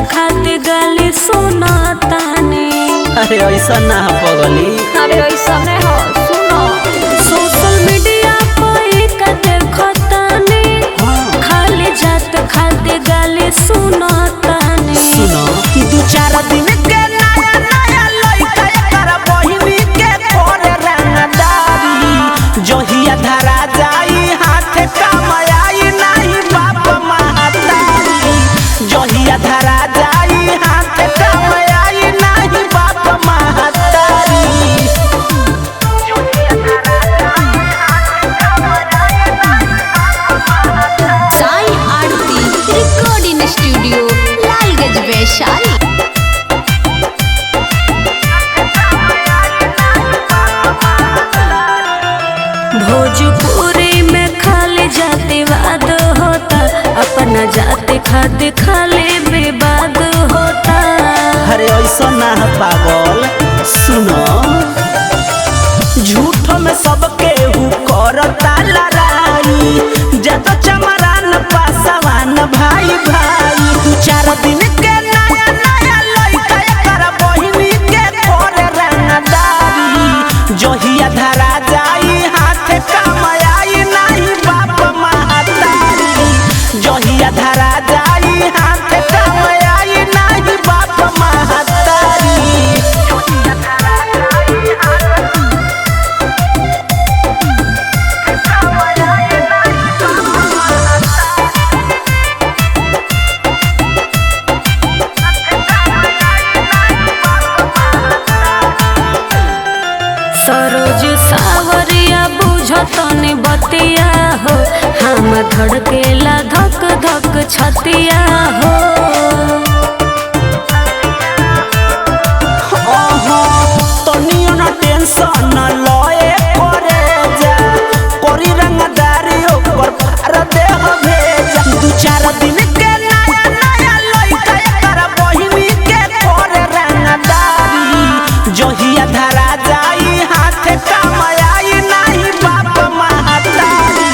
खाते गाली सुना ताने। अरे ऐसा ना पगली, अरे ऐसा नहीं हो, सुनो सोशल मीडिया पर देखो ताने। खाली जात खाते गाली सुना ताने। सुनो दू चार दिन के नया नया लइका कर बहिनी के तोरे रंगदारी। जहिया धरा जाई हाथ कमाई नहीं बाप महतारी। जहिया धरा जाई हाथ कमाई नहीं बाप महतारी। साई आरती रिकॉर्डिंग स्टूडियो लालगंज वैशाली। भोजपुरी में खाली जाति वाद होता, अपना जाति खाते खाली विवाद होता। अरे ऐसा ना पागल, सुनो झूठ में सबके हु करता लड़ाई। जब चमरान पासवान भाई भाई। दू चार दिन के नया नया लइका कर बहिनी के तोरे रंगदारी। जहिया धरा जाई हाथ कमाई नहीं बाप महतारी। जहिया धरा जाई हाथ कमाई नहीं बाप महतारी। सरोज सावरिया बुझतने बतिया हो। हम धड़केला धक धक छतिया हो। तनियो ना टेंशन लए करे जा। कोरी रंगदारी ओकर पार देह भेजा। दू चार दिन के नया नया लइका कर बहिनी के तोरे रंगदारी। जहिया धरा जाई हाथ कमाई नहीं बाप महतारी।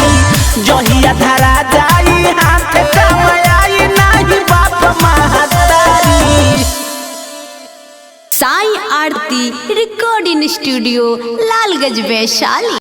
जहिया धरा जाई हाथ कमाई नहीं बाप महतारी। साई आरती रिकॉर्डिंग स्टूडियो लालगंज वैशाली।